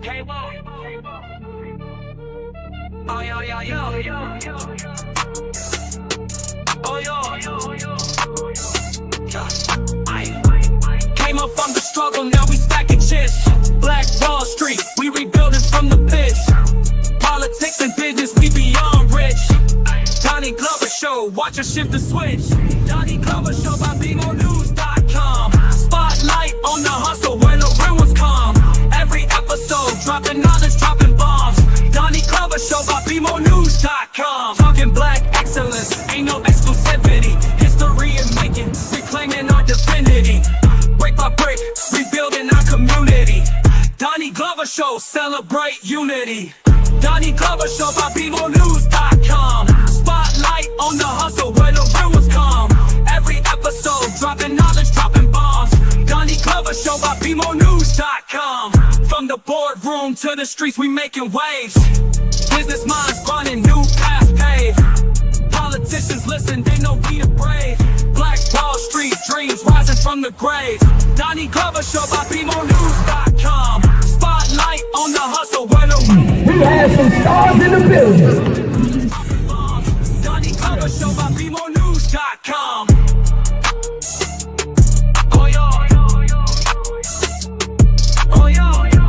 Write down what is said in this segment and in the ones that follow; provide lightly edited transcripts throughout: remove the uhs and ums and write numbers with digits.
Oh, yo, yo, yo, yo, yo. Oh, yo. Came up from the struggle, now we stacking chips. Black Wall Street, we rebuilding from the pits. Politics and business, we beyond rich. Donnie Glover Show, watch us shift the switch. Donnie Glover Show by BMOnews.com. Spotlight on the hustle where the real ones come. Every episode, dropping knowledge, dropping bombs. Donnie Glover Show by BMOnews.com. Talking black excellence, ain't no exclusivity. History is making, reclaiming our divinity. Break by break, rebuilding our community. Donnie Glover Show, celebrate unity. Donnie Glover Show by BMOnews.com. Spotlight on the hustle where the real ones come. Every episode, dropping knowledge, dropping bombs. Donnie Glover Show by BMOnews.com. From the boardroom to the streets, we making waves. Business minds running, new paths paved. Politicians listen, they know we are brave. Black Wall Street dreams rising from the grave. Donnie Glover Show by BMOnews.com. Spotlight on the hustle where the we have some stars in the building. Donnie Glover Show by BMOnews.com. Oh, yo. Oh, yo. Oh, yo, yo.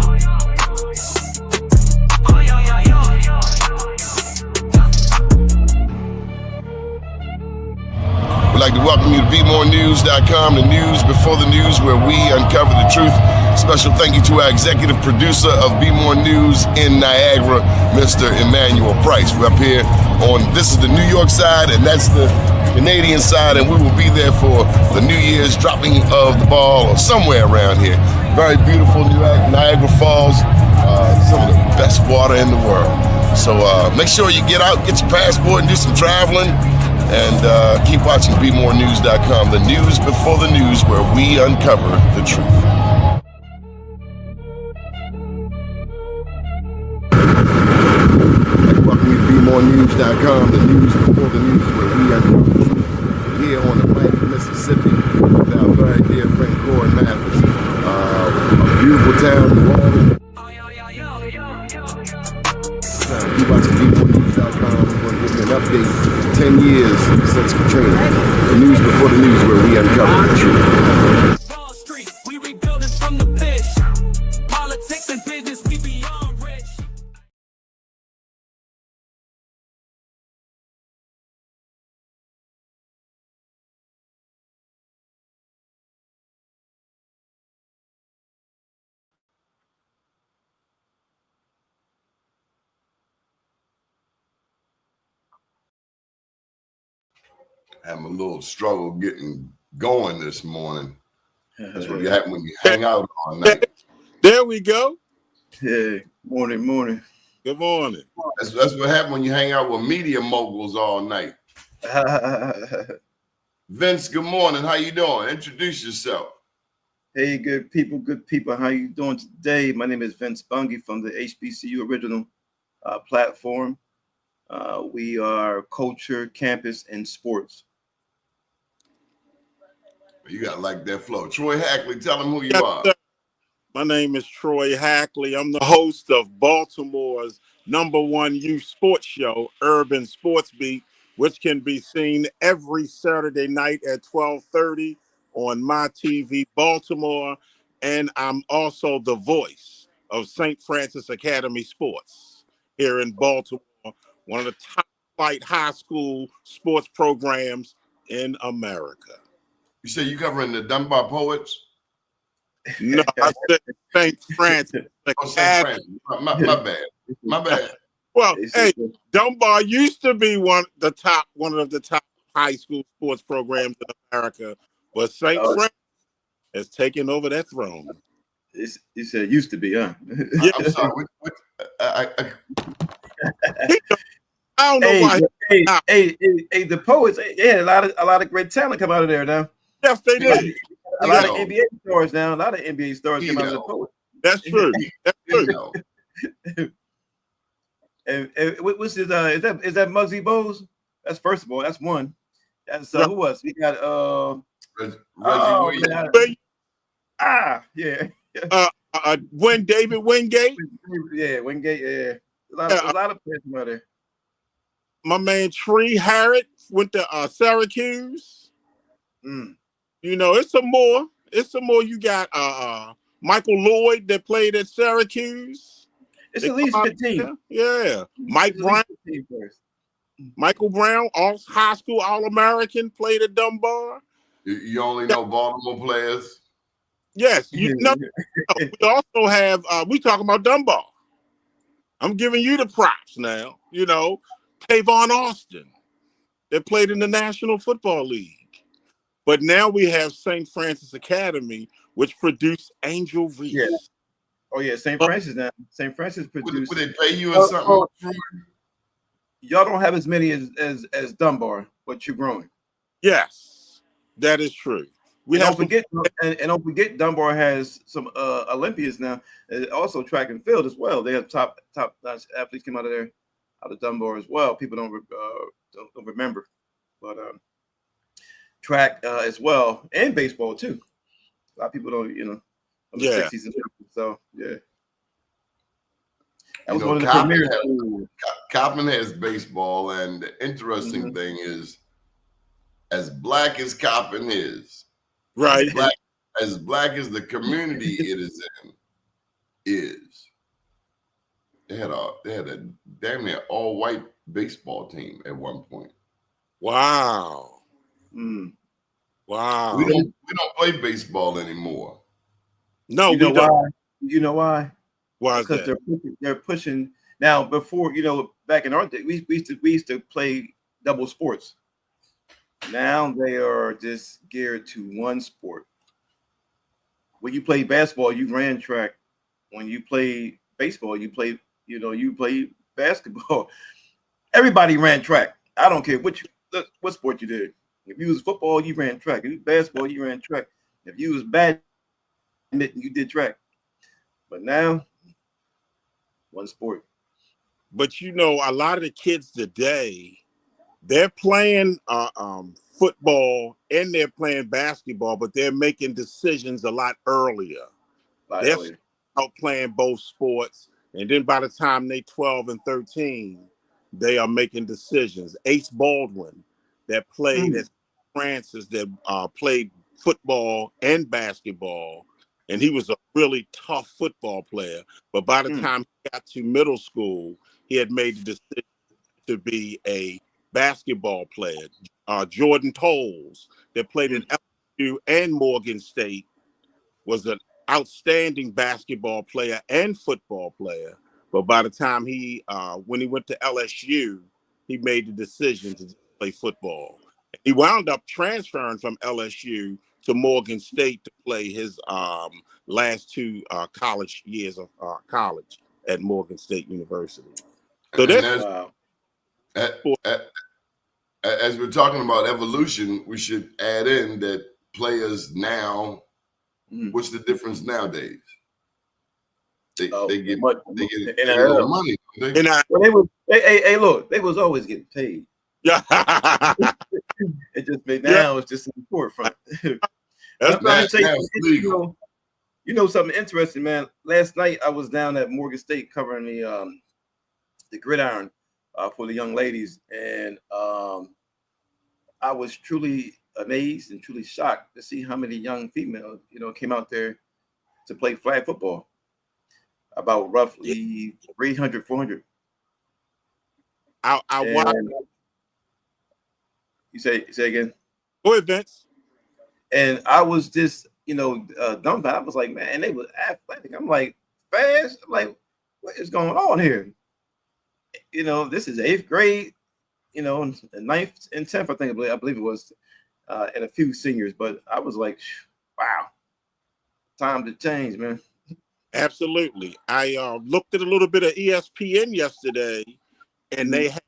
We'd like to welcome you to BeMoreNews.com, the news before the news, where we uncover the truth. Special thank you to our executive producer of Be More News in Niagara, Mr. Emmanuel Price. We're up here on, this is the New York side, and that's the Canadian side, and we will be there for the New Year's dropping of the ball or somewhere around here. Very beautiful Niagara Falls, some of the best water in the world. So make sure you get out, get your passport, and do some traveling. And keep watching BeMoreNews.com, the news before the news, where we uncover the truth. Welcome you to BeMoreNews.com, the news before the news, where we uncover the truth. Here on Atlantic, Mississippi, with our very dear friend Corey Mathis. A beautiful town, New Orleans. Keep watching BeMoreNews.com. We're going to give you an update. 10 years since Katrina. The news before the news, where we uncover the truth. Wall Street, we rebuilding from the pits. Politics and business, we beyond rich. Having a little struggle getting going this morning. That's what you happen when you hang out all night. There we go. Hey, morning. Good morning. That's what happened when you hang out with media moguls all night. Vince, good morning. How you doing? Introduce yourself. Hey, good people. How you doing today? My name is Vince Bungy from the HBCU original platform. We are culture, campus, and sports. You got to like that flow. Troy Hackley, tell them who you are. My name is Troy Hackley. I'm the host of Baltimore's #1 youth sports show, Urban Sports Beat, which can be seen every Saturday night at 12:30 on My TV Baltimore. And I'm also the voice of St. Francis Academy Sports here in Baltimore, one of the top flight high school sports programs in America. You say you covering the Dunbar Poets? No, I said St. Francis. Oh, St. Francis. My bad. Well, hey, Dunbar used to be one of the top high school sports programs in America, but St. Francis has taken over that throne. You said used to be, huh? Yeah. I'm sorry. I don't know why. Hey, the Poets, they had a lot of great talent come out of there now. Yes, they did. A lot of NBA stars now. A lot of NBA stars come out of the Poets. That's true. That's true. And what's his? Is that Muggsy Bogues? That's first of all. That's one. That's who was? We got Reggie Williams. Yeah. David Wingate. Yeah, Wingate. Yeah, a lot of players from out there. My man Tree Harrod went to Syracuse. Mm. You know, it's some more. You got Michael Lloyd that played at Syracuse. It's at least 15. Yeah. Mike Brown. Michael Brown, all high school All-American, played at Dunbar. You only know Baltimore players? Yes. You know, we also have, we talking about Dunbar. I'm giving you the props now. You know, Tavon Austin that played in the National Football League. But now we have St. Francis Academy, which produced Angel Reese. Yeah. Oh, yeah, St. Francis now. St. Francis produced. Would they pay you or something? Y'all don't have as many as Dunbar, but you're growing. Yes, that is true. Don't forget Dunbar has some Olympians now. Also track and field as well. They have top athletes came out of Dunbar as well. People don't remember, but track as well, and baseball too. A lot of people don't, the 60s and 70s. So yeah. That was one of the premier. Coppin has baseball, and the interesting thing is, as black as Coppin is, right, as black as the community it is they had a damn near all white baseball team at one point. Wow. Wow. We don't play baseball anymore. No, we don't. You know why? Why? Because they're pushing now. Before, back in our day, we used to play double sports. Now they are just geared to one sport. When you play basketball, you ran track. When you play baseball, you play basketball. Everybody ran track. I don't care what sport you did. If you was football, you ran track. If you was basketball, you ran track. If you was badminton, you did track. But now, one sport. But a lot of the kids today, they're playing football and they're playing basketball, but they're making decisions a lot earlier. They're out playing both sports, and then by the time they're 12 and 13, they are making decisions. Ace Baldwin, that played at Francis, that played football and basketball, and he was a really tough football player. But by the time he got to middle school, he had made the decision to be a basketball player. Jordan Tolles, that played in LSU and Morgan State, was an outstanding basketball player and football player. But by the time when he went to LSU, he made the decision to play football. He wound up transferring from LSU to Morgan State to play his last two college years of college at Morgan State University. So as we're talking about evolution, we should add in that players now. What's the difference nowadays? They get a little money. Look, they was always getting paid. Yeah. It just made now it's just in the forefront. Something interesting, man. Last night I was down at Morgan State covering the gridiron for the young ladies, and I was truly amazed and truly shocked to see how many young females, came out there to play flag football. About roughly 300, 400. I watched. You say again? Go ahead, Vince. And I was just, dumbfounded. I was like, man, they were athletic. I'm like, fast. I'm like, what is going on here? This is 8th grade, 9th and 10th, I believe it was, and a few seniors. But I was like, wow, time to change, man. Absolutely. I looked at a little bit of ESPN yesterday, and they had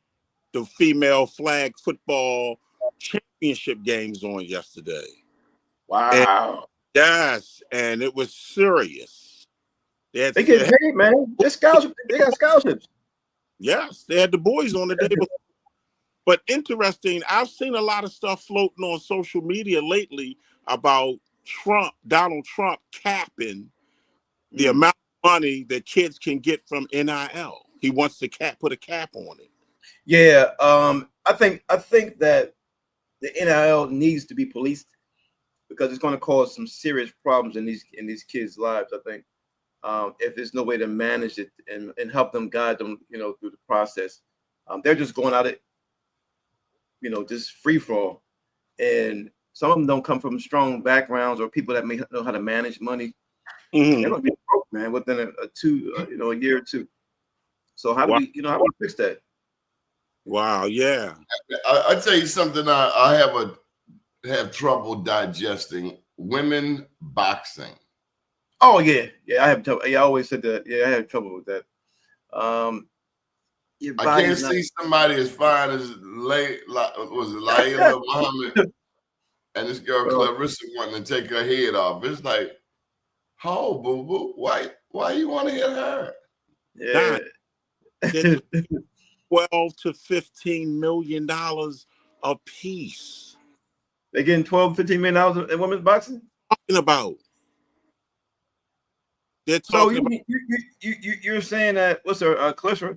the female flag football championship games on yesterday. Wow. And it was serious. They get paid, man. They got scholarships. Yes, they had the boys on the day before. But interesting, I've seen a lot of stuff floating on social media lately about Donald Trump capping the amount money that kids can get from NIL. He wants to put a cap on it. Yeah, I think that the NIL needs to be policed because it's going to cause some serious problems in these kids' lives. I think if there's no way to manage it and help them, guide them, through the process, they're just going out it, just free for all. And some of them don't come from strong backgrounds or people that may know how to manage money. Mm-hmm. They're going to be broke, man, within a year or two. So how do we fix that? Wow, yeah. I tell you something. I have trouble digesting women boxing. Oh yeah, I have trouble. Yeah, I always said that. Yeah, I have trouble with that. I can't see somebody as fine as Layla Muhammad and this girl Clarissa wanting to take her head off. It's like, oh, boo boo, why you want to hit her? Yeah. $12 to $15 million a piece. They're getting $12, $15 million in women's boxing. Talking about. They're talking about. You're saying that what's her Clarissa?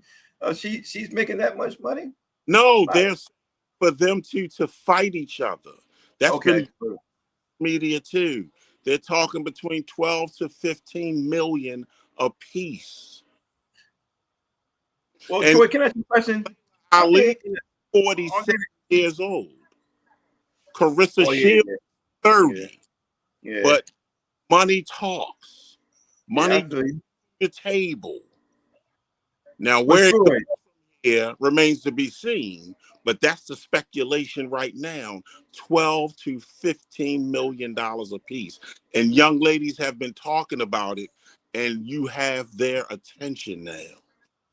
She's making that much money? No, there's for them to fight each other. That's okay. Been media too. They're talking between 12 to 15 million a piece. Well, Troy, can I ask you a question? Ali, 46 years old. Carissa Shields, 30. Yeah. But money talks. Money to the table. Now, where it here remains to be seen, but that's the speculation right now. 12 to 15 million dollars a piece. And young ladies have been talking about it, and you have their attention now.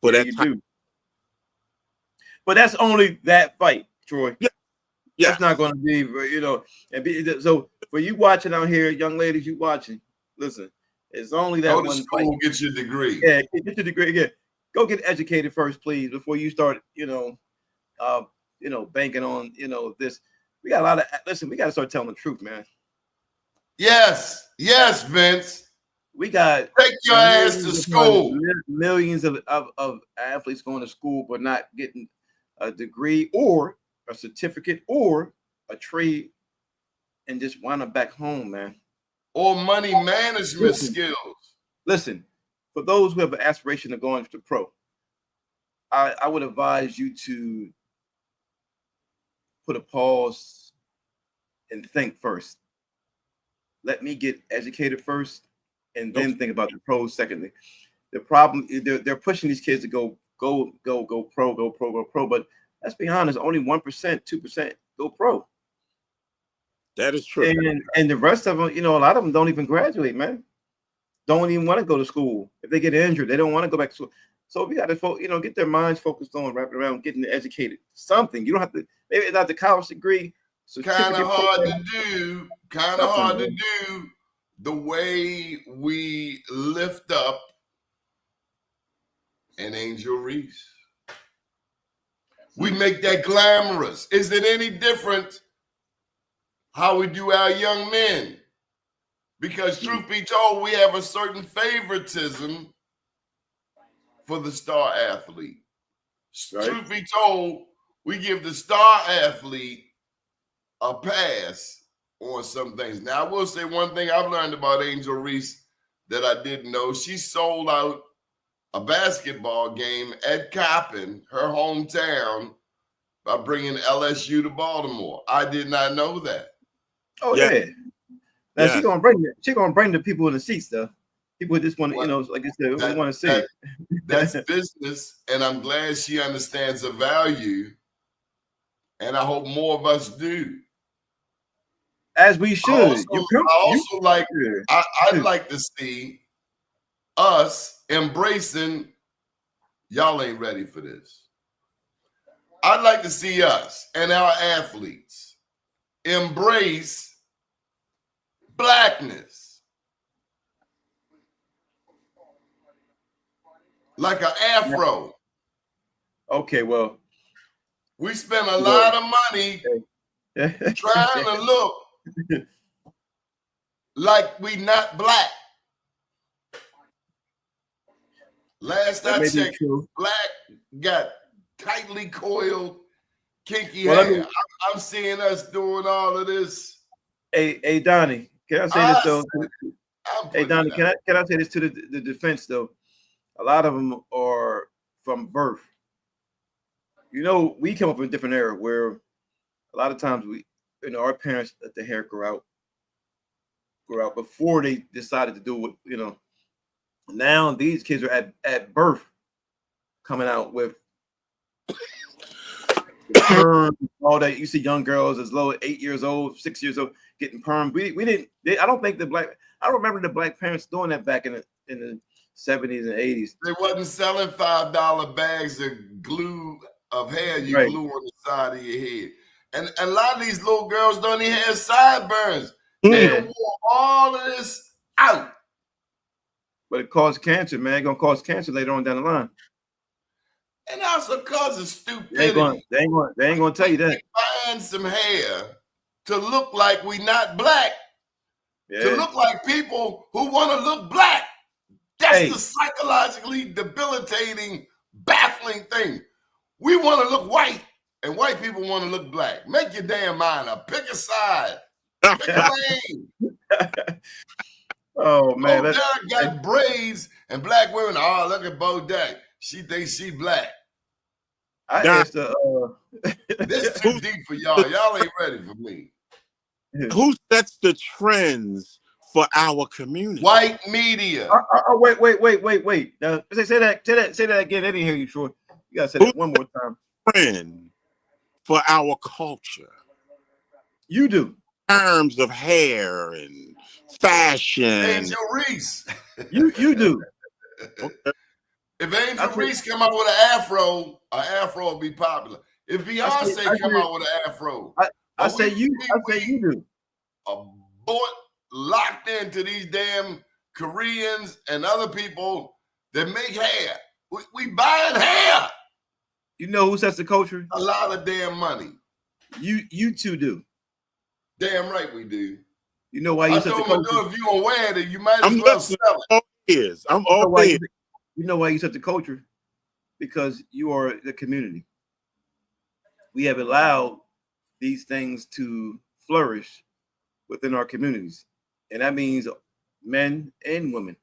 For that you do. But that's only that fight, Troy. Yeah. That's not going to be, so for you watching out here, young ladies, you watching, listen, it's only that one fight. Get your degree. Yeah, get your degree. Yeah. Go get educated first, please, before you start, banking on, this. We got a lot of, listen, we got to start telling the truth, man. Yes, Vince. We got take your ass to school. Millions of athletes going to school but not getting a degree or a certificate or a trade and just wind up back home, man. Or money management skills. Listen, for those who have an aspiration of going to pro, I would advise you to put a pause and think first. Let me get educated first and then think about the pros secondly. The problem is they're pushing these kids to go pro, but let's be honest, only 1%, 2% go pro. That is true. And the rest of them, a lot of them don't even graduate, man. Don't even want to go to school. If they get injured, they don't want to go back to school. So we got to, get their minds focused on wrapping around, getting educated. Something. You don't have to, maybe it's not the college degree. Kind of hard to do the way we lift up an Angel Reese. We make that glamorous. Is it any different how we do our young men? Because truth be told, we have a certain favoritism for the star athlete. Right. Truth be told, we give the star athlete a pass on some things. Now, I will say one thing I've learned about Angel Reese that I didn't know. She sold out a basketball game at Coppin, her hometown, by bringing LSU to Baltimore. I did not know that. Oh, yeah. Now she's gonna bring the people in the seats, though. People just want to, like I said, we want to see. That's business, and I'm glad she understands the value, and I hope more of us do. As we should. I'd like to see us embracing. Y'all ain't ready for this. I'd like to see us and our athletes embrace Blackness. Like an afro. Okay, well. We spend a lot of money trying to look like we not black. Last That I may be checked, true. black got tightly coiled, kinky Well, hair. I'm seeing us doing all of this. hey, Donnie, can I say this Us, though? I'm Hey, putting Donnie, it out. can I say this to the defense though? A lot of them are from birth. You know, we come up in a different era where a lot of times our parents let the hair grow out before they decided to do what, Now these kids are at birth coming out with perm, all that. You see young girls as low as 8 years old, 6 years old getting perm. We didn't. I don't think I don't remember the black parents doing that back in the 70s and 80s. They wasn't selling $5 bags of hair you Right. glue on the side of your head. And a lot of these little girls don't even have sideburns. They Yeah. done wore all of this out. But it caused cancer, man. It's gonna cause cancer later on down the line. And also causes stupidity. They ain't gonna tell you that. Find some hair to look like we not black. Yeah. To look like people who want to look black. That's the psychologically debilitating, baffling thing. We want to look white, and white people want to look black. Make your damn mind up. Pick a side. Pick a lane. Oh man, Bo Derek got braids, and black women. Oh, look at Bo Derek. She thinks she black. I asked her. This too deep for y'all. Y'all ain't ready for me. Who sets the trends for our community? White media. Wait. Now, say that again. I didn't hear you, Troy. You gotta say that one more time. Trend for our culture. You do. In terms of hair and fashion. Angel Reese. You do. Okay. If Angel Reese come out with an afro will be popular. If Beyonce come out with an afro, I say you do. Locked into these damn Koreans and other people that make hair. We buying hair. You know who sets the culture? A lot of damn money. You two do. Damn right we do. You know why you set the culture? If you don't wear it, you might as well sell it. I'm all ears. You know why you set the culture? Because you are the community. We have allowed these things to flourish within our communities. And that means men and women.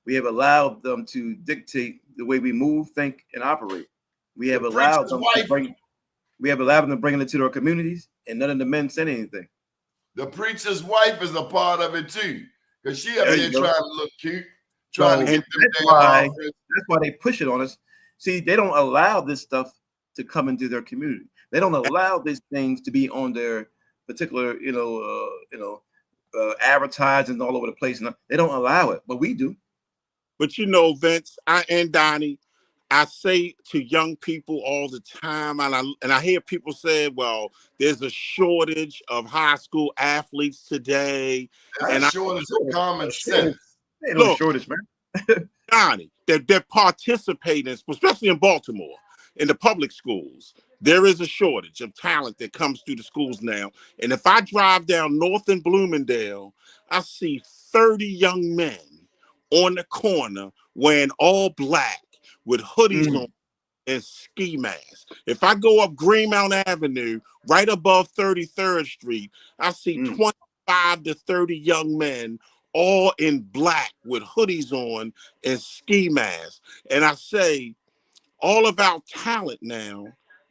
We have allowed them to dictate the way we move, think, and operate. We have allowed them to bring it into our communities, and none of the men said anything. The preacher's wife is a part of it too, because she up there trying to look cute, trying to get them damn offers. That's why they push it on us. See, they don't allow this stuff to come into their community. They don't allow these things to be on their particular, advertising all over the place. And they don't allow it, but we do. But Vince, and Donnie, I say to young people all the time, and I hear people say, well, there's a shortage of high school athletes today. That's a shortage of common sense. Ain't no shortage, man. Donnie, they're participating, especially in Baltimore, in the public schools. There is a shortage of talent that comes through the schools now. And if I drive down North and Bloomingdale, I see 30 young men on the corner wearing all black with hoodies on and ski masks. If I go up Greenmount Avenue, right above 33rd Street, I see 25 to 30 young men all in black with hoodies on and ski masks. And I say, all of our talent now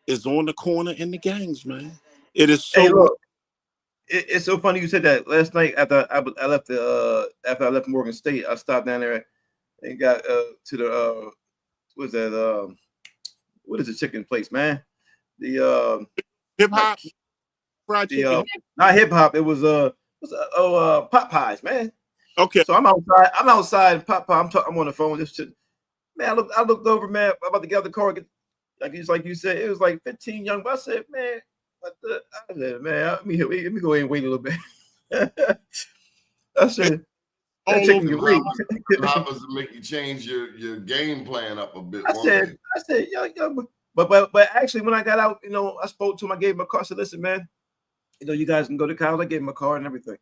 is on the corner in the gangs, man. It is so. Hey, look, it's so funny you said that. Last night after I left Morgan State, I stopped down there and got to the what is the chicken place, man? The hip hop fried chicken. Not hip hop. It was Pot Pies, man. Okay. So I'm outside Pot Pie. I'm on the phone. Just man, I looked over, man. I'm about to get out the car. Like you said, it was like 15 young. But I said, man, I said, man, let me go ahead and wait a little bit. I said, that chicken can wait. Hoppers to make you change your game plan up a bit. I said, yo, but actually, when I got out, I spoke to him. I gave him a car. I said, listen, man, you guys can go to college. I gave him a car and everything.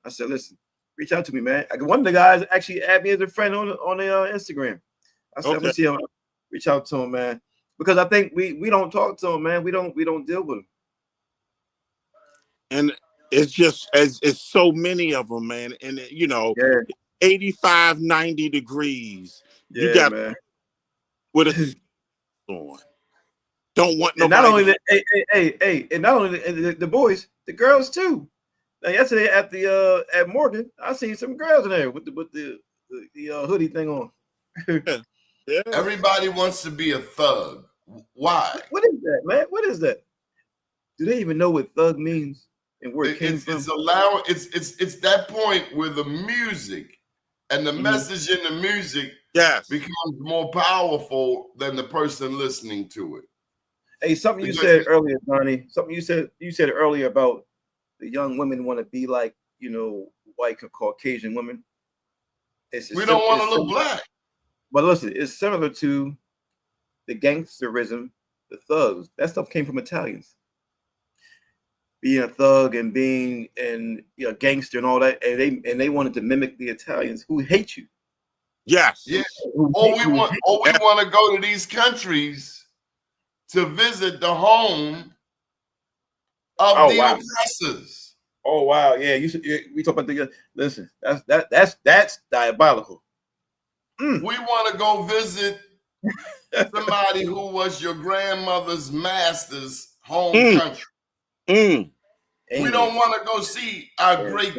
I said, listen, reach out to me, man. One of the guys actually added me as a friend on the Instagram. I said, I'm gonna see him, reach out to him, man, because I think we don't talk to him, man. We don't deal with him. And it's just it's so many of them, man. And you know, Yeah, 85, 90 degrees. You yeah, got man. with a on. Don't want And not nobody. only the, hey, and not only the boys, the girls too. Now, yesterday at the at Morgan, I seen some girls in there with the hoodie thing on. Yeah. Everybody wants to be a thug. Why? What is that, man? What is that? Do they even know what thug means and where it came from? It's that point where the music and the message in the music becomes more powerful than the person listening to it. Hey, something you said earlier, Donnie. Something you said earlier about the young women want to be like, you know, white or Caucasian women. We don't want to look black. But listen, it's similar to the gangsterism, the thugs. That stuff came from Italians. Being a thug and being a gangster and all that, and they wanted to mimic the Italians who hate you. Yes. Yeah. Or we want to go to these countries to visit the home of the oppressors. Oh wow, yeah. We talk about the listen. That's diabolical. We want to go visit somebody who was your grandmother's master's home country. We don't want to go see our great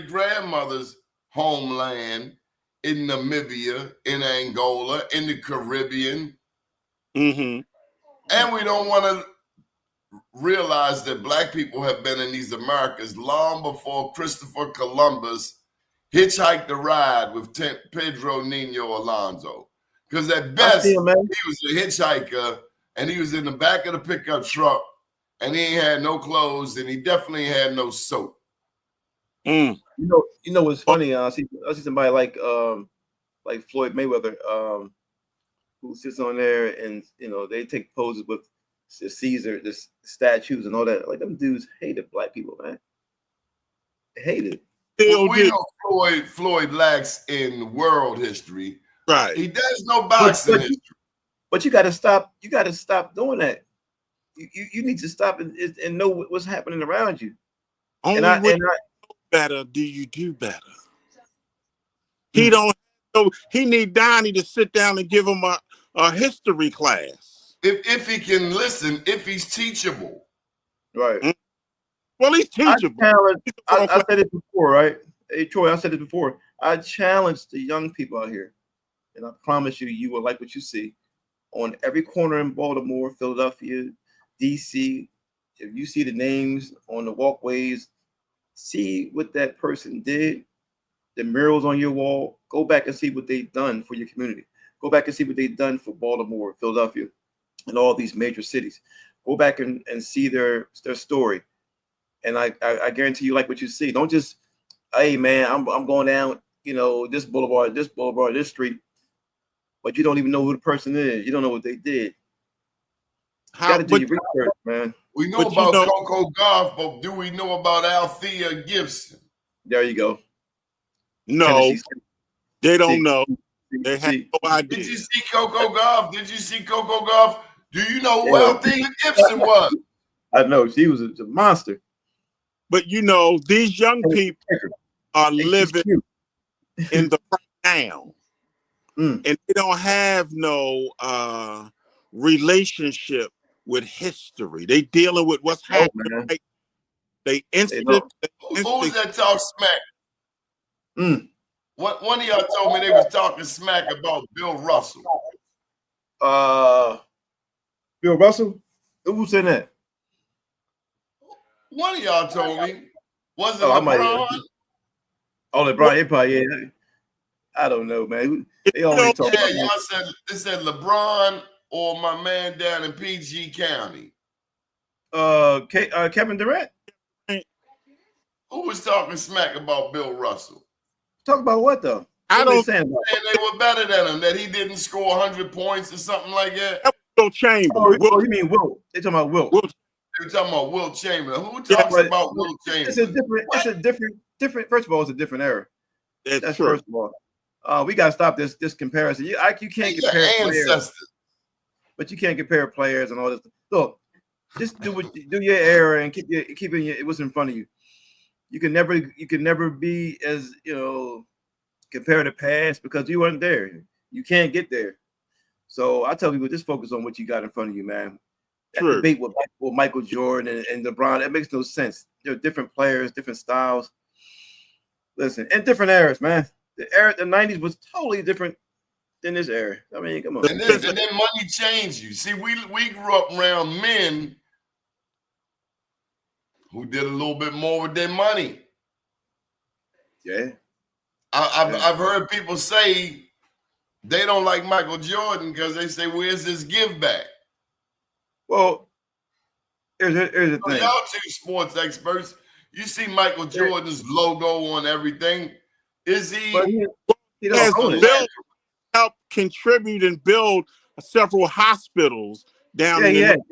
grandmother's homeland in Namibia, in Angola, in the Caribbean. And we don't want to realize that black people have been in these Americas long before Christopher Columbus hitchhiked the ride with Pedro Nino Alonso. Because at best, he was a hitchhiker and he was in the back of the pickup truck and he ain't had no clothes and he definitely had no soap. You know what's funny? I see somebody like Floyd Mayweather, who sits on there and they take poses with Caesar, the statues and all that. Like, them dudes hated black people, man. They hated. Well, we know Floyd lacks in world history. Right. He does no boxing history. But you got to stop. You got to stop doing that. You need to stop and know what's happening around you. Better do you do better? He don't. So he need Donnie to sit down and give him a history class. If he can listen, if he's teachable. Right. Well, he's teachable. I said it before, right? Hey, Troy, I said it before. I challenge the young people out here, and I promise you will like what you see on every corner in Baltimore, Philadelphia, DC. If you see the names on the walkways, see what that person did. The murals on your wall, go back and see what they've done for your community. Go back and see what they've done for Baltimore, Philadelphia, and all these major cities. Go back and see their story. And I guarantee you like what you see. Don't just, hey man, I'm going down, this boulevard, this street, but you don't even know who the person is. You don't know what they did. You got to do your research, man. We know about Coco Gauff, but do we know about Althea Gibson? There you go. No, they don't know. They have no idea. Did you see Coco Gauff? Do you know who Althea Gibson was? I know. She was a monster. But these young people are living in the right now. And they don't have no relationship with history. They dealing with what's happening. Right? They instantly. Who's that talk smack? One of y'all told me they was talking smack about Bill Russell. Bill Russell? Who said that? One of y'all told me. Was it LeBron? LeBron, they probably, I don't know, man. They always talk about y'all said LeBron or my man down in PG County. Kevin Durant. Who was talking smack about Bill Russell? Talk about what though? I don't say they were better than him, that he didn't score 100 points or something like that. Will Chamberlain. Oh, you mean Will? They talking about Will. They're talking about Will Chamberlain. Who talks about Will Chamberlain? It's a different. First of all, it's a different era. That's true. First of all. We gotta stop this comparison. You can't compare players, but you can't compare players and all this. Look, just do your era and keep it what's in front of you. You can never be as compare the past because you weren't there. You can't get there. So I tell people just focus on what you got in front of you, man. That debate with Michael Jordan and LeBron, that makes no sense. They're different players, different styles. Listen, and different eras, man. The 90s was totally different than this era. I mean, come on. And then money changed you. See, we grew up around men who did a little bit more with their money. Yeah. I've heard people say they don't like Michael Jordan because they say, where's this give back? Well, here's the thing. Y'all two sports experts, you see Michael Jordan's logo on everything. Is he? But he has help contribute and build several hospitals down in the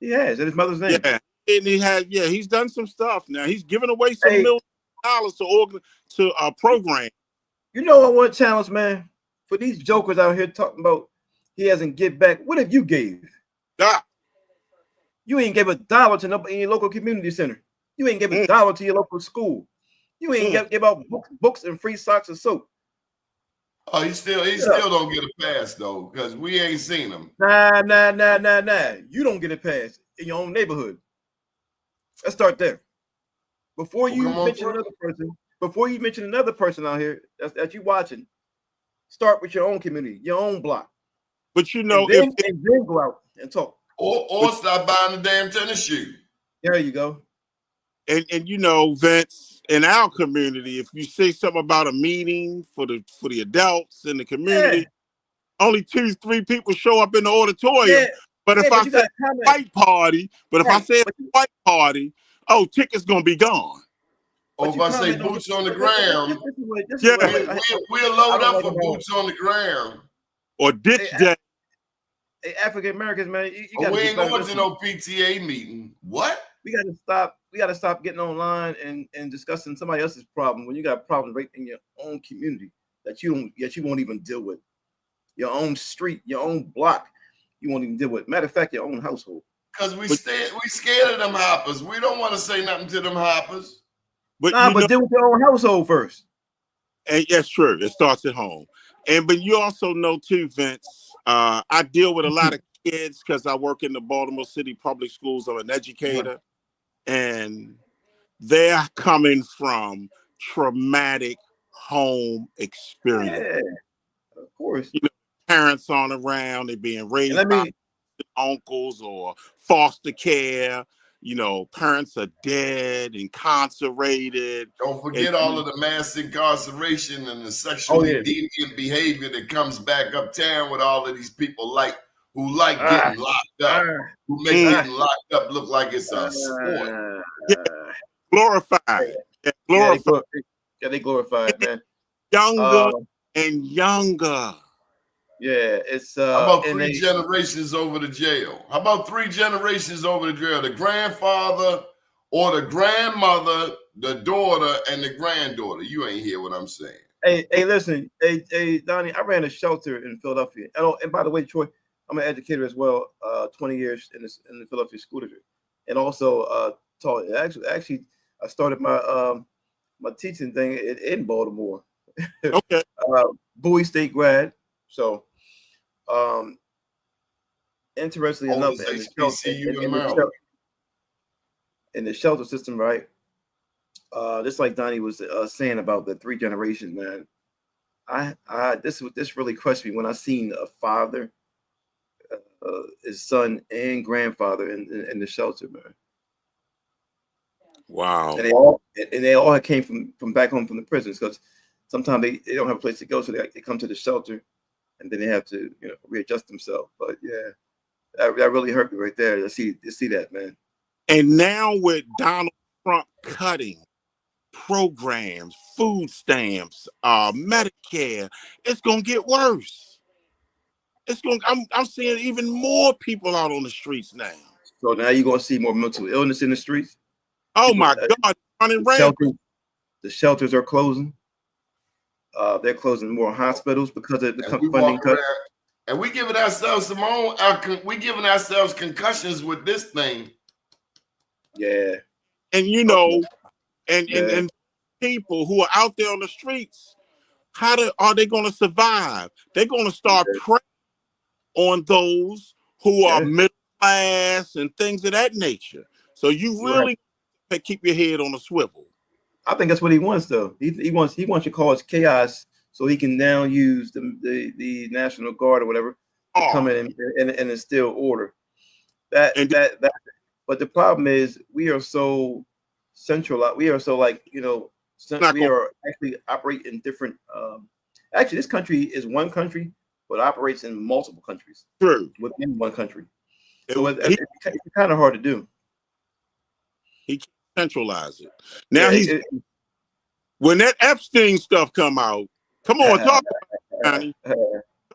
He has in his mother's name. Yeah, and he's done some stuff now. He's given away some $1 million to a program. You know I want to challenge, man, for these jokers out here talking about he hasn't give back. What have you gave? You ain't gave $1 in your local community center. You ain't give $1 to your local school. You ain't give out books and free socks and soap. Oh, he still don't get a pass though, because we ain't seen him. Nah. You don't get a pass in your own neighborhood. Let's start there. Before you mention another person out here that you watching, start with your own community, your own block. But and then go out and talk. Or stop buying the damn tennis shoe. There you go. And Vince, in our community, if you say something about a meeting for the adults in the community, only 2-3 people show up in the auditorium. But if I say white party, tickets gonna be gone. Or if I say boots on the ground, we'll load up for boots on the ground. Or ditch day. Hey, African Americans, man, we ain't going to no PTA meeting. What? We gotta stop getting online and discussing somebody else's problem when you got problems right in your own community that you won't even deal with. Your own street, your own block, you won't even deal with. Matter of fact, your own household. Because we scared of them hoppers. We don't want to say nothing to them hoppers. But deal with your own household first. And yes, true. It starts at home. But you also know too, Vince, I deal with a lot of kids because I work in the Baltimore City public schools. I'm an educator. And they're coming from traumatic home experience. Yeah, of course. Parents aren't around. They're being raised by uncles or foster care. Parents are dead, incarcerated. Don't forget all of the mass incarceration and the sexually deviant behavior that comes back uptown with all of these people who like getting locked up, who make getting locked up look like it's a sport. Glorified. They glorified, man. Younger and younger. Yeah, it's how about 3 generations over the jail? How about 3 generations over the jail? The grandfather or the grandmother, the daughter, and the granddaughter. You ain't hear what I'm saying. Hey, listen, hey, Donnie, I ran a shelter in Philadelphia. And by the way, Troy, I'm an educator as well. 20 years in the Philadelphia school district, and also taught. Actually, I started my my teaching thing in Baltimore. Okay. Bowie State grad. So, interestingly enough, in the shelter system, right? Just like Donnie was saying about the 3 generations, man. This really crushed me when I seen a father, his son, and grandfather in the shelter, man. Wow. And they all came from back home from the prisons because sometimes they don't have a place to go, so they come to the shelter. And then they have to, readjust themselves. But yeah, that really hurt me right there to see that, man. And now with Donald Trump cutting programs, food stamps, Medicare, it's gonna get worse. I'm seeing even more people out on the streets now. So now you're gonna see more mental illness in the streets. Oh my God, running rampant. The shelters are closing. They're closing more hospitals because of the And we funding walk cut. around, and we giving ourselves we giving ourselves concussions with this thing. Yeah. And you know, and people who are out there on the streets, are they going to survive? They're going to start preying on those who are middle class and things of that nature. So you really keep your head on a swivel. I think that's what he wants, though. He wants to cause chaos so he can now use the National Guard or whatever to come in and instill order. But the problem is we are so centralized. We are so we are actually operate in different. Actually, this country is one country, but operates in multiple countries. True. Within one country. So it's kind of hard to do. He can't centralize it. Now when that Epstein stuff come out, come on, talk about it, Johnny.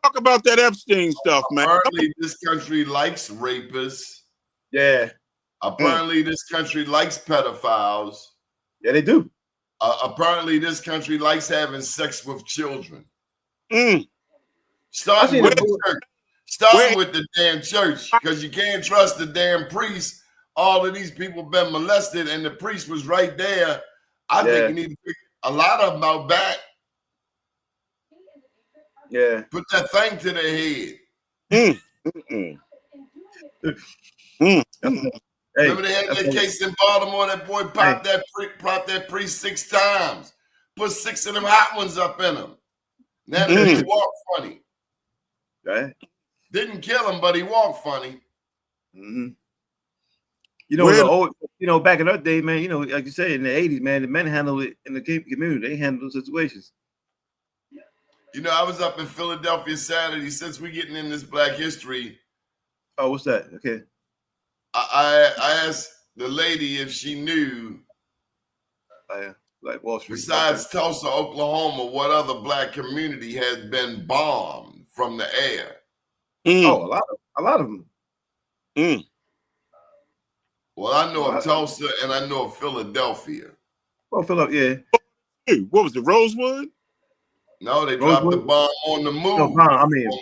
Talk about that Epstein stuff, man. Apparently, this country likes rapists. Yeah. Apparently, this country likes pedophiles. Yeah, they do. Apparently, this country likes having sex with children. Starting with the damn church, because you can't trust the damn priest. All of these people been molested, and the priest was right there. I think you need to pick a lot of them out back. Yeah. Put that thing to their head. Remember they had that case in Baltimore, that boy popped that priest 6 times. Put 6 of them hot ones up in him. Now he walk funny. Right. Didn't kill him, but he walked funny. You know, back in our day, man, like you said, in the 80s, man, the men handled it in the community. They handled those situations. You know, I was up in Philadelphia Saturday. Since we're getting in this Black History. Oh, what's that? Okay. I asked the lady if she knew, like Wall Street, besides Tulsa, Oklahoma, what other Black community has been bombed from the air. Oh, a lot of them. Well, I know of Tulsa and I know of Philadelphia. Oh, Philadelphia. Hey, what was it, Rosewood? No, they dropped the bomb on the move. No,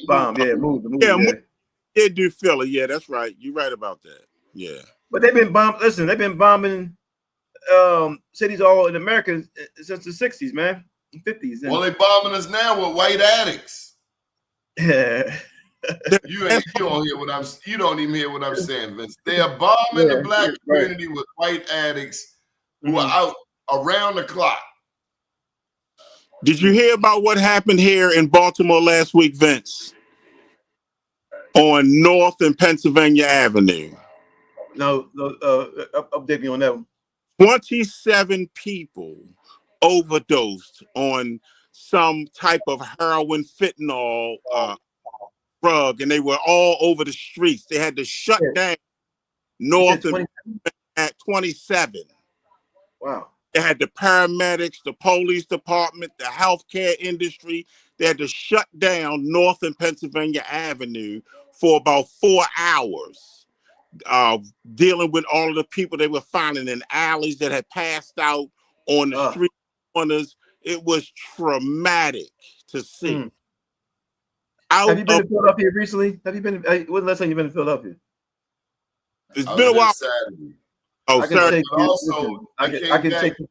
bomb. Yeah, move. They do Philly. Yeah, that's right. You're right about that. Yeah. But they've been bombing. Listen, they've been bombing cities all in America since the 60s, man. 50s. Well, they bombing us now with white addicts. Yeah. You don't even hear what I'm saying, Vince. They are bombing the Black community with white addicts who are out around the clock. Did you hear about what happened here in Baltimore last week, Vince? On North and Pennsylvania Avenue. No, update me on that one. 27 people overdosed on some type of heroin fentanyl drug, and they were all over the streets. They had to shut down North and at 27. Wow. They had the paramedics, the police department, the healthcare industry. They had to shut down North and Pennsylvania Avenue for about 4 hours, dealing with all of the people they were finding in alleys that had passed out on the street corners. It was traumatic to see. Have you been to Philadelphia recently? When's the last time you've been to Philadelphia? It's been a while. Saturday. Oh, Saturday. Also, I can take you.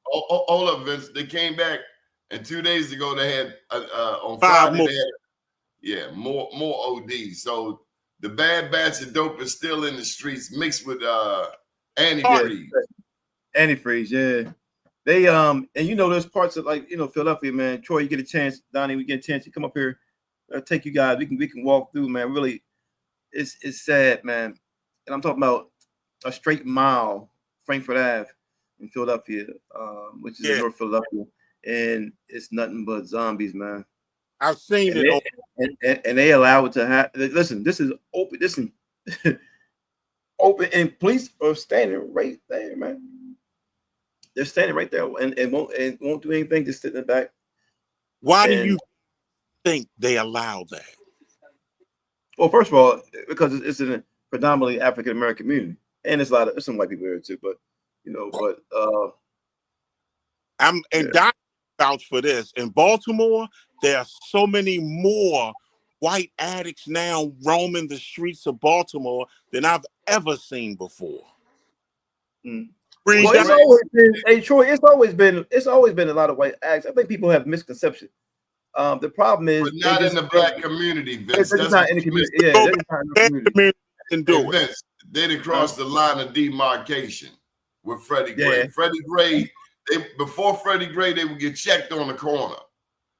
Hold up, Vince. They came back, and 2 days ago they had on Five Friday. more. They had, more ODs. So the bad batch of dope is still in the streets, mixed with antifreeze. Antifreeze, yeah. They and there's parts of Philadelphia, man. Troy, you get a chance, Donnie, we get a chance to come up here. I'll take you guys. We can walk through, man. Really, it's sad, man. And I'm talking about a straight mile, Frankfurt Ave in Philadelphia, which is in North Philadelphia, and it's nothing but zombies, man. I've seen it. And they allow it to happen. Listen, this is open. Listen, open, and police are standing right there, man. They're standing right there and won't do anything. Just sit in the back. Why do you think they allow that? Well, first of all, because it's in a predominantly African American community, and there's some white people here too. But Don vouch for this. In Baltimore, there are so many more white addicts now roaming the streets of Baltimore than I've ever seen before. Mm. Read Well, that. it's always been, hey Troy, it's always been a lot of white addicts. I think people have misconception. The problem is But not in the black community, Vince. They're just not in the community. Yeah, Go they're back just not in the to community. community and do Hey, it. Vince, they done crossed the line of demarcation with Freddie Gray. Yeah. Freddie Gray, before Freddie Gray, they would get checked on the corner.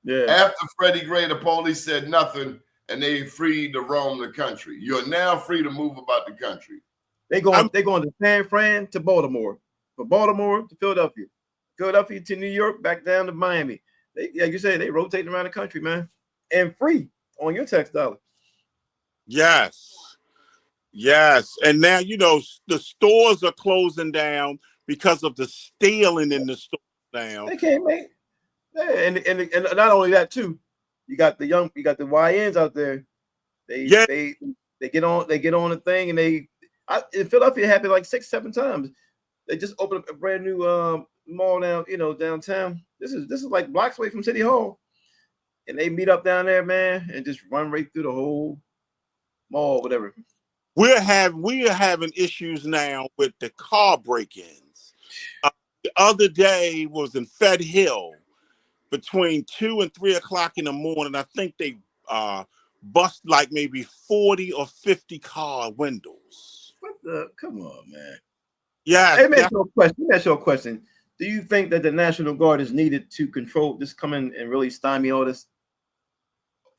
Yeah. After Freddie Gray, the police said nothing, and they free to roam the country. You're now free to move about the country. They're going to San Fran to Baltimore, from Baltimore to Philadelphia, Philadelphia to New York, back down to Miami. Like you said, they rotating around the country, man, and free on your tax dollar. Yes. And now, the stores are closing down because of the stealing in the stores now. They can't make. Yeah, and not only that too, you got the YNs out there. They get on the thing, and in Philadelphia it happened like 6-7 times. They just opened up a brand new mall down, downtown. This is like blocks away from City Hall, and they meet up down there, man, and just run right through the whole mall, whatever. We're having issues now with the car break-ins. The other day was in Fed Hill between 2 and 3 o'clock in the morning. I think they bust like maybe 40 or 50 car windows. Come on, man. Yeah. Let me ask you a question. Do you think that the National Guard is needed to control this, come in and really stymie all this?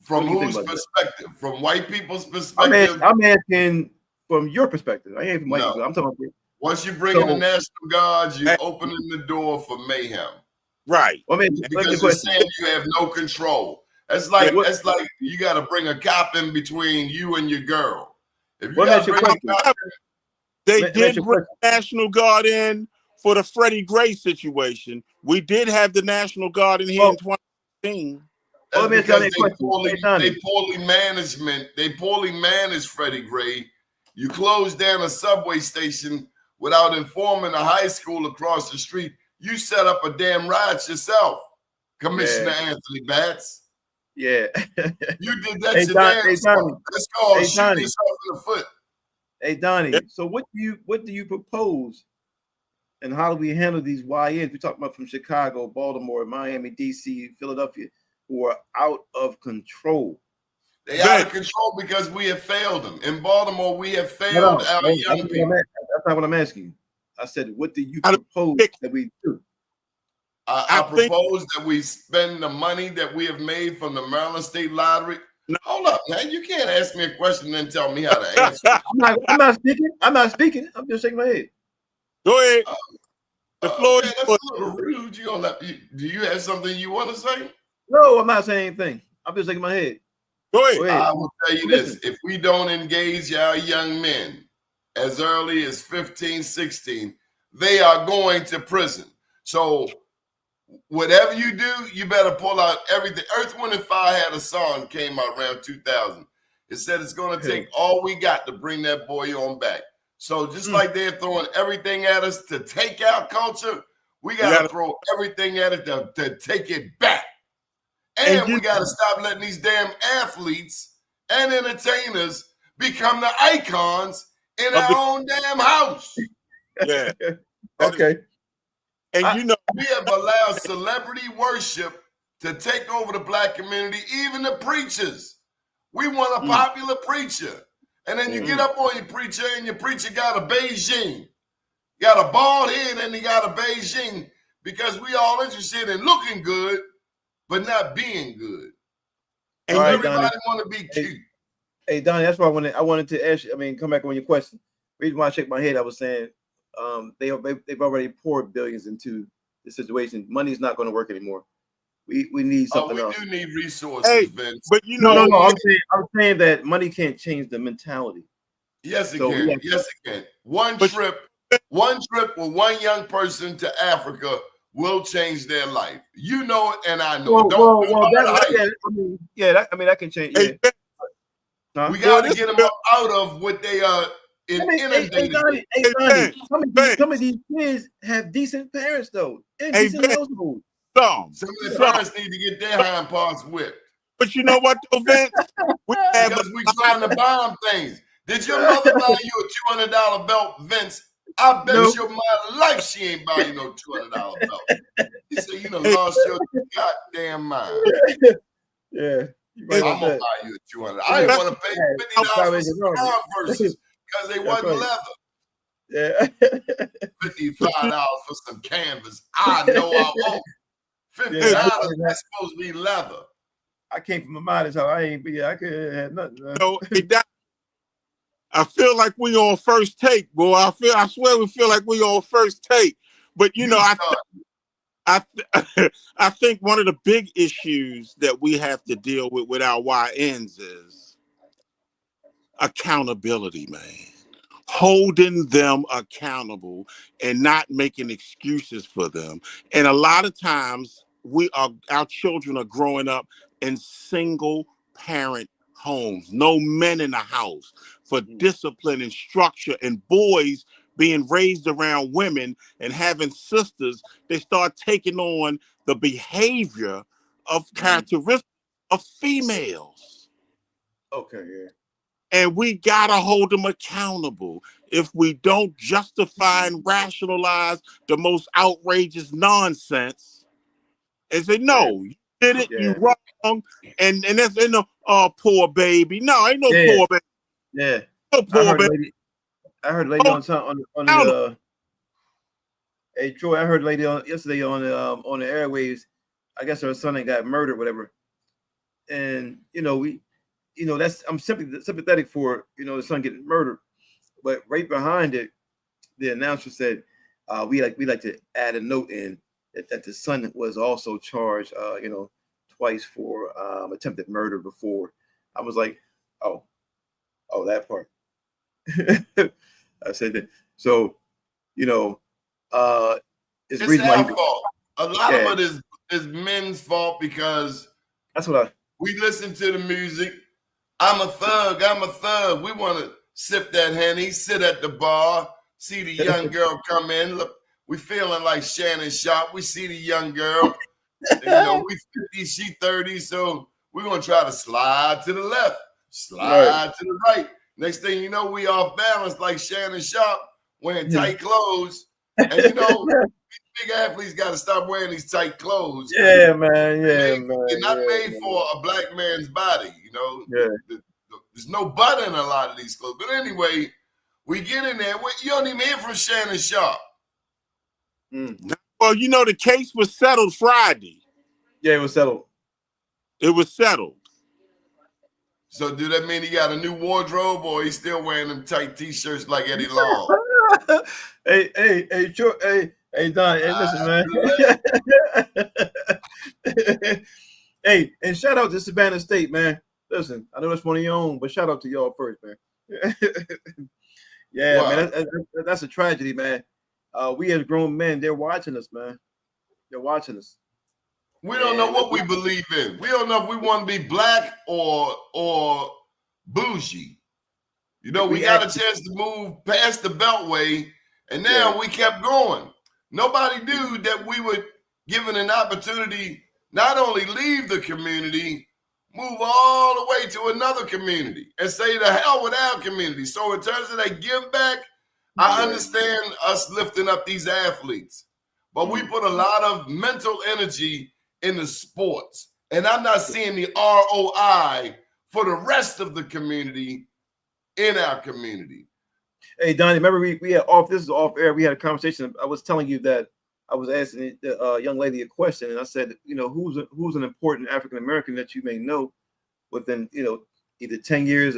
From whose perspective? From white people's perspective? I'm asking from your perspective. I ain't from white people. I'm talking about. Once you bring in the National Guards, you're opening the door for mayhem. Right. Because you're saying you have no control. That's like you got to bring a cop in between you and your girl. If you got to bring a cop in, they did bring the National Guard in for the Freddie Gray situation. We did have the National Guard in here in 2016. That's because they poorly managed Freddie Gray. You closed down a subway station without informing a high school across the street. You set up a damn riot yourself, Commissioner Anthony Batts. Yeah. You did that yourself. That's called shooting yourself in the foot. Hey Donnie, so what do you propose, and how do we handle these YNs? We talk about from Chicago, Baltimore, Miami, DC, Philadelphia, who are out of control. They out of control because we have failed them. In Baltimore, we have failed our young people. That's not what I'm asking you. I said, what do you propose that we do? I propose that we spend the money that we have made from the Maryland State Lottery. No. Hold up, man. You can't ask me a question and then tell me how to answer. I'm not speaking. I'm just shaking my head. Go ahead. The floor is that's a little rude. Do you have something you want to say? No, I'm not saying anything. I'm just shaking my head. Go ahead. I will tell you this. If we don't engage our young men as early as 15, 16, they are going to prison. So whatever you do, you better pull out everything. Earth, Wind, and Fire had a song came out around 2000. It said it's going to take all we got to bring that boy on back. So just like they're throwing everything at us to take our culture, we got to throw everything at it to take it back. And we got to stop letting these damn athletes and entertainers become the icons in our own damn house. Yeah. Okay. And we have allowed celebrity worship to take over the black community, even the preachers. We want a popular preacher. And then you get up on your preacher, and your preacher got a Beijing. Got a bald head, and he got a Beijing, because we all interested in looking good, but not being good. And everybody want to be cute. Hey, Donnie, that's why I wanted to ask you, come back on your question. The reason why I shake my head, I was saying they've already poured billions into the situation. Money's not going to work anymore. We need something else. We do need resources, Vince. But I'm saying that money can't change the mentality. Yes, it can. Yes, it can. One trip with one young person to Africa will change their life. You know it, and I know it. That can change. We got to get them up out of what they are inundated. Some of these kids have decent parents, though. In decent households. Some. Some of the parents need to get their hind parts whipped. But you know what, though, Vince? Because we trying to bomb things. Did your mother buy you a $200 belt, Vince? I bet your mother life she ain't buy you no $200 belt. She said you done lost your goddamn mind. Yeah. I'm gonna buy you a $200. I didn't want to pay $50 for some Converses because they wasn't leather. Yeah. $55 for some canvas. I know I won't. $50 that's supposed to be leather. I came from a modest house. I could have nothing. No, I feel like we on first take, boy. I swear we feel like we on first take. But you know, I think one of the big issues that we have to deal with our YNs is accountability, man. Holding them accountable and not making excuses for them. And a lot of times our children are growing up in single parent homes, no men in the house for discipline and structure, and boys being raised around women and having sisters, they start taking on the behavior of characteristics of females. Okay, yeah. And we gotta hold them accountable. If we don't justify and rationalize the most outrageous nonsense and say, no, you did it, you wrong, and that's in the poor baby. No, ain't no poor baby. Yeah. No poor baby. I heard a lady on the hey Troy, I heard a lady yesterday on the airwaves. I guess her son got murdered, whatever. And that's I'm sympathetic for the son getting murdered, but right behind it, the announcer said, we like to add a note in that the son was also charged, twice for attempted murder before. I was like, oh, that part. I said that. So, it's our fault. A lot of it is men's fault because that's what we listen to the music. I'm a thug. We want to sip that Henny, sit at the bar, see the young girl come in. Look, we feeling like Shannon Sharp. We see the young girl. We 50, she 30, so we're going to try to slide to the left, slide to the right. Next thing you know, we off balance like Shannon Sharp, wearing tight clothes. And these big athletes got to stop wearing these tight clothes. Yeah, man. They're not made for a black man's body, There's no butt in a lot of these clothes. But anyway, we get in there. You don't even hear from Shannon Sharp. Well, the case was settled Friday. Yeah, it was settled. It was settled. So do that mean he got a new wardrobe, or he's still wearing them tight T-shirts like Eddie Long? Hey, Don, hey, listen, man. Hey, and shout out to Savannah State, man. Listen, I know that's one of your own, but shout out to y'all first, man. Man, that's a tragedy, man. We as grown men, they're watching us, man. They're watching us. We don't know what we believe in. We don't know if we want to be black or bougie. We got a chance to move past the Beltway, and now we kept going. Nobody knew that we were given an opportunity not only leave the community, move all the way to another community and say the hell with our community. So in terms of that give back, I understand us lifting up these athletes, but we put a lot of mental energy in the sports, and I'm not seeing the ROI for the rest of the community in our community. Hey, Donnie, remember we had this is off air. We had a conversation. I was telling you that I was asking the young lady a question, and I said, who's an important African American that you may know within, either 10 years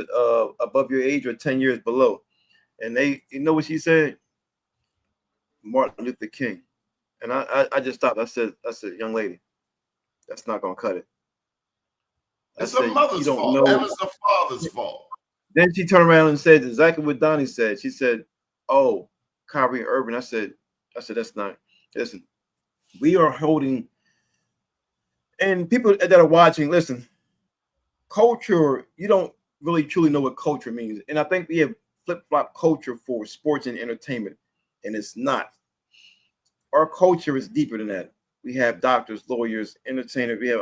above your age or 10 years below. And you know what she said? Martin Luther King. And I just stopped. I said, young lady, that's not gonna cut it. It's a mother's fault. And it's a father's fault. Then she turned around and said exactly what Donnie said. She said, "Oh, Kyrie and Irving." I said, that's not. Listen, we are holding, and people that are watching, listen. Culture, you don't really truly know what culture means, and I think we have flip-flop culture for sports and entertainment, and it's not. Our culture is deeper than that. We have doctors, lawyers, entertainers. We have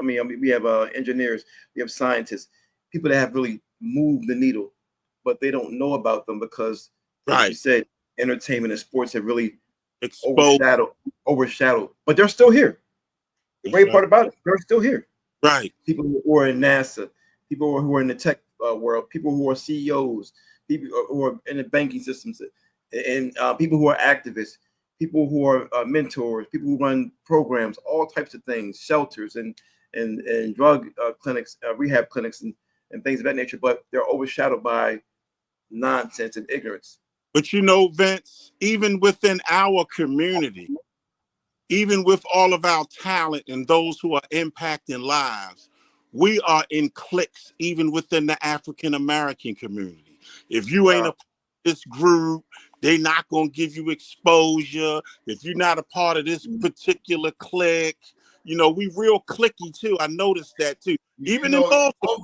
engineers. We have scientists, people that have really moved the needle, but they don't know about them because, like you said, entertainment and sports have really overshadowed. But they're still here. The great part about it, they're still here. Right. People who are in NASA, people who are in the tech world, people who are CEOs, people who are in the banking systems, and people who are activists, people who are mentors, people who run programs, all types of things, shelters and drug clinics, rehab clinics, and things of that nature. But they're overshadowed by nonsense and ignorance. But you know, Vince, even within our community, even with all of our talent and those who are impacting lives, we are in cliques, even within the African American community. If you ain't a part of this group, they're not going to give you exposure. If you're not a part of this particular clique, you know, we real cliquey too. I noticed that too. Even in both of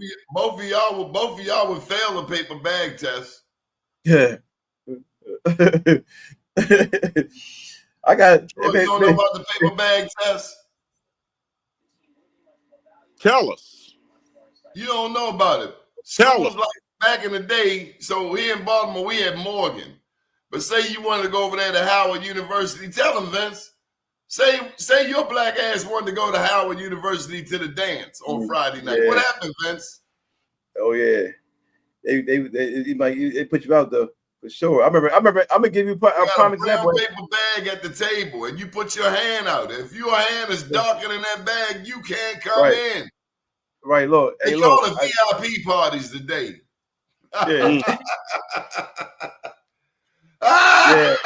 y'all would fail a paper bag test. Yeah. I got. You don't know about the paper bag test? Tell us. You don't know about it. Tell us. Like back in the day, so here in Baltimore, we had Morgan. But say you wanted to go over there to Howard University, tell them, Vince. Say your black ass wanted to go to Howard University to the dance on Friday night. Yeah. What happened, Vince? Oh yeah, they put you out though for sure. I remember. I'm gonna give you a prime example. Paper bag at the table, and you put your hand out. If your hand is darker than that bag, you can't come in. Right, look. They call it VIP parties today. Yeah. Yeah.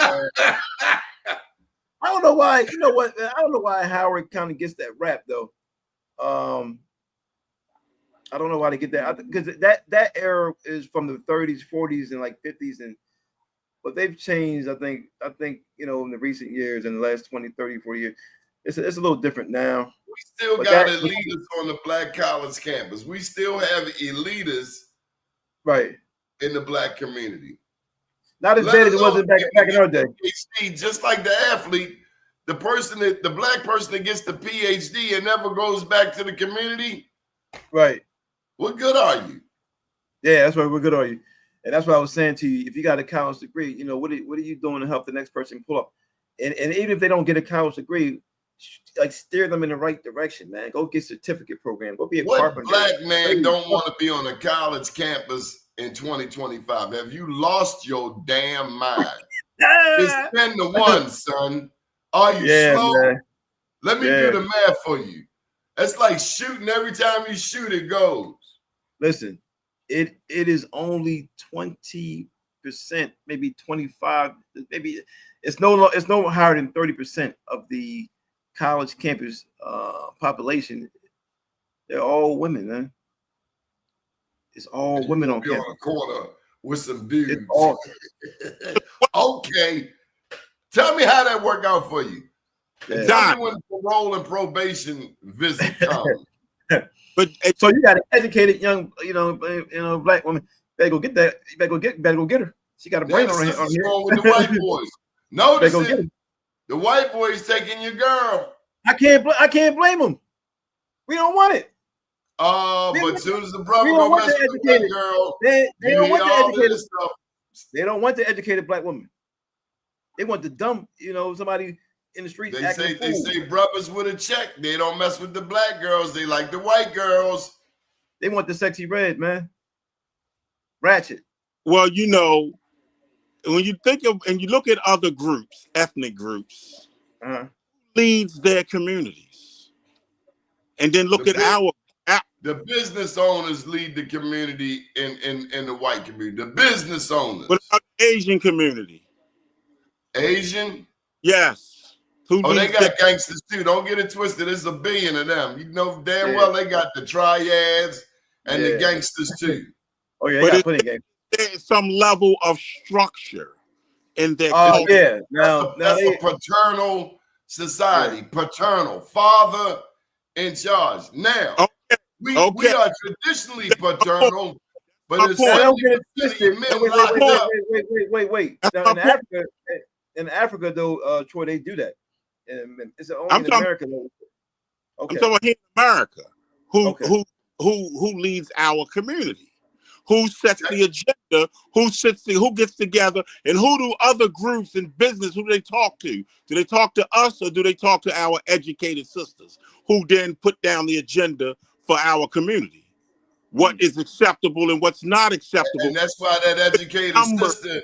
I don't know why. You know what? I don't know why Howard kind of gets that rap though. I don't know why they get that, because that era is from the 30s, 40s, and like 50s, but they've changed. I think you know, in the recent years, in the last 20, 30, 40 years, it's a little different now. We still got elitists on the black college campus. We still have elitists, right, in the black community. Not as bad as it was back in our day. PhD, just like the athlete, the black person that gets the PhD and never goes back to the community. Right. What good are you? Yeah, that's right. What good are you? And that's what I was saying to you. If you got a college degree, you know, what are you doing to help the next person pull up? And even if they don't get a college degree, like steer them in the right direction, man. Go get certificate program. Go be a carpenter. What black man don't want to be on a college campus in 2025? Have you lost your damn mind? It's 10 to 1, son. Are you slow? Man. Let me do the math for you. That's like shooting. Every time you shoot, it goes. Listen, it is only 20%, maybe 25%, maybe it's no higher than 30% of the college campus population. They're all women, man. It's all women on campus. On a corner with some dudes. Okay. Tell me how that worked out for you. Yeah. Tell me when parole and probation visit comes. But so you got an educated young, black woman. Better go get that. You better go get her. She got a brain on her. With the white boys. Notice it. The white boys taking your girl. I can't blame them. We don't want it. But as soon as the brother go mess with the girl, they don't want the educated stuff. They don't want the educated black woman. They want the dumb, somebody in the street. They say brothers with a check. They don't mess with the black girls. They like the white girls. They want the sexy red, man. Ratchet. Well, when you think of and you look at other groups, ethnic groups, leads their communities, and then look at the business owners lead the community in the white community. The business owners. What about the Asian community? Asian? Yes. They got gangsters too. Don't get it twisted. There's a billion of them. You know damn well they got the triads and the gangsters too. Oh yeah, they got plenty of gangsters. There's some level of structure in their culture. Yeah. That's a paternal society. Paternal. Father in charge. Now, we are traditionally paternal, but it's wait. Now, in Africa, though, Troy, they do that. And it's only in America. I'm talking about here in America. Who Okay. who leads our community? Who sets the agenda? Who gets together? And who do other groups in business, who do they talk to? Do they talk to us, or do they talk to our educated sisters who then put down the agenda for our community? What is acceptable and what's not acceptable? And that's why that educated sister,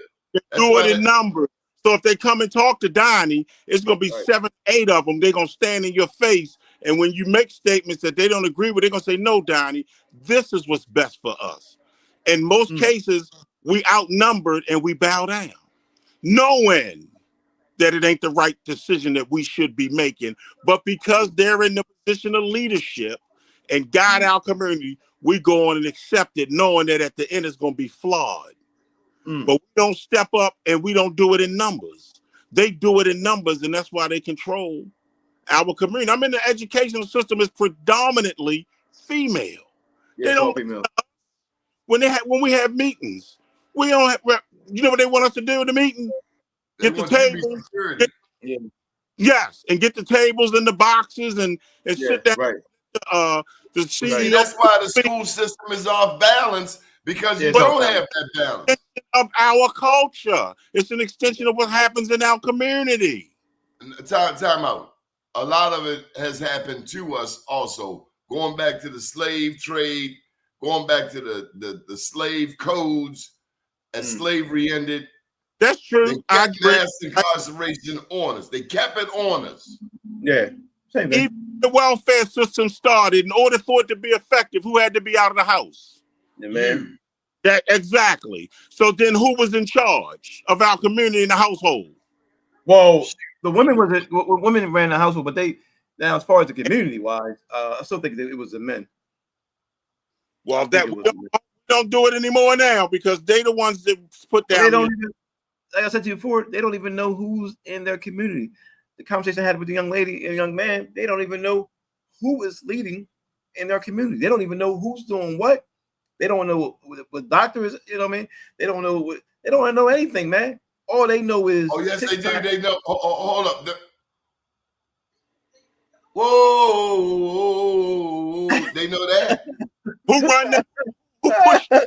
do it in numbers. So if they come and talk to Donnie, it's going to be 7, 8 of them. They're going to stand in your face. And when you make statements that they don't agree with, they're going to say, no, Donnie, this is what's best for us. In most cases, we outnumbered and we bow down, knowing that it ain't the right decision that we should be making. But because they're in the position of leadership and guide our community, we go on and accept it, knowing that at the end it's going to be flawed. But we don't step up and we don't do it in numbers. They do it in numbers, and that's why they control our community. I mean, the educational system is predominantly female. Yeah, they don't female. When we have meetings, we don't have, you know what they want us to do in the meeting? Get the tables. Yes, and get the tables and the boxes and sit down. Right. The CEO. See, that's why the school system is off balance, because you don't have that balance. Of our culture. It's an extension of what happens in our community. Time out. A lot of it has happened to us also. Going back to the slave trade, going back to the slave codes, as slavery ended. That's true. They kept mass incarceration on us. They kept it on us. Yeah. Same thing. Even the welfare system started, in order for it to be effective, who had to be out of the house? Yeah, man. That exactly. So then, who was in charge of our community in the household? Well, the women women ran the household, but now as far as the community wise, I still think that it was the men. Well, that we don't do it anymore now, because they the ones that put down. They don't even, like I said to you before, they don't even know who's in their community. The conversation I had with the young lady and young man, they don't even know who is leading in their community. They don't even know who's doing what. They don't know what doctor is, you know what I mean? They don't know anything, man. All they know is yes, they do. They know. Hold up. Whoa, they know that. Who run the who push it?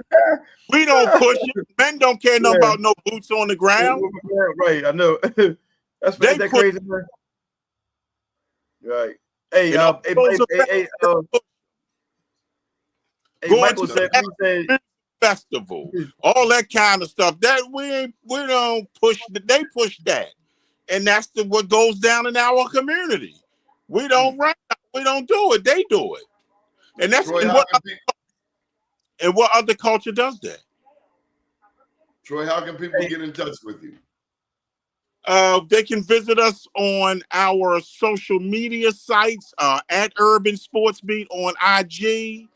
We don't push it. Men don't care about no boots on the ground. Right, I know. That's that crazy, man. Right. Hey, Michael said festival, all that kind of stuff. That we don't push. They push that, and that's what goes down in our community. We don't run. We don't do it. They do it, and that's Troy, what other culture does that. Troy, how can people get in touch with you? They can visit us on our social media sites at Urban Sports Beat on IG.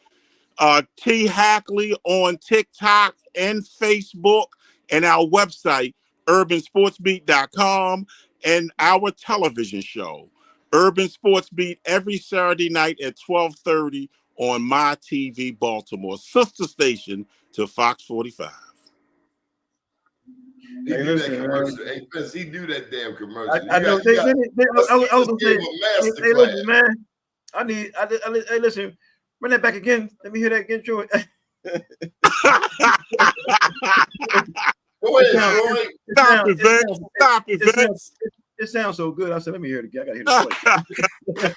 T. Hackley on TikTok and Facebook, and our website, urbansportsbeat.com, and our television show, Urban Sports Beat, every Saturday night at 12:30 on My TV Baltimore, sister station to Fox 45. He do that commercial. Hey, Vince, he do that damn commercial. I know. I was gonna say, man, hey, listen. Run that back again. Let me hear that again, Troy. Go ahead, Troy. Stop it, Vince. It sounds so good. I said, let me hear it again. I gotta hear the voice.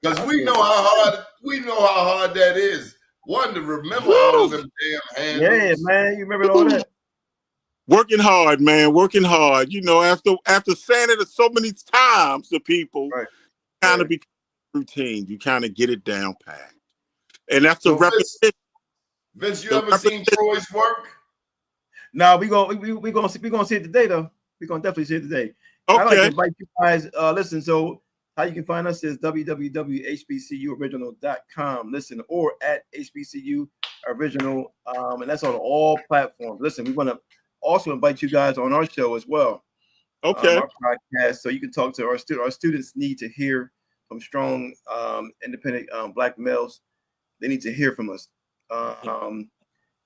Because we know how hard that is. One, to remember all of them damn handles. Yeah, man. You remember all that? Working hard, man. Working hard. You know, after saying it so many times to people, kind of become routine. You kind of get it down packed, and that's the repetition. Vince, you ever seen Troy's work? No, we gonna see it today though. We're gonna definitely see it today. Okay. I'd like to invite you guys. Listen, so how you can find us is www.hbcuoriginal.com. Listen, or at HBCU Original, and that's on all platforms. Listen, we want to also invite you guys on our show as well. Okay. Our podcast, so you can talk to our students. Our students need to hear from strong, independent Black males. They need to hear from us. They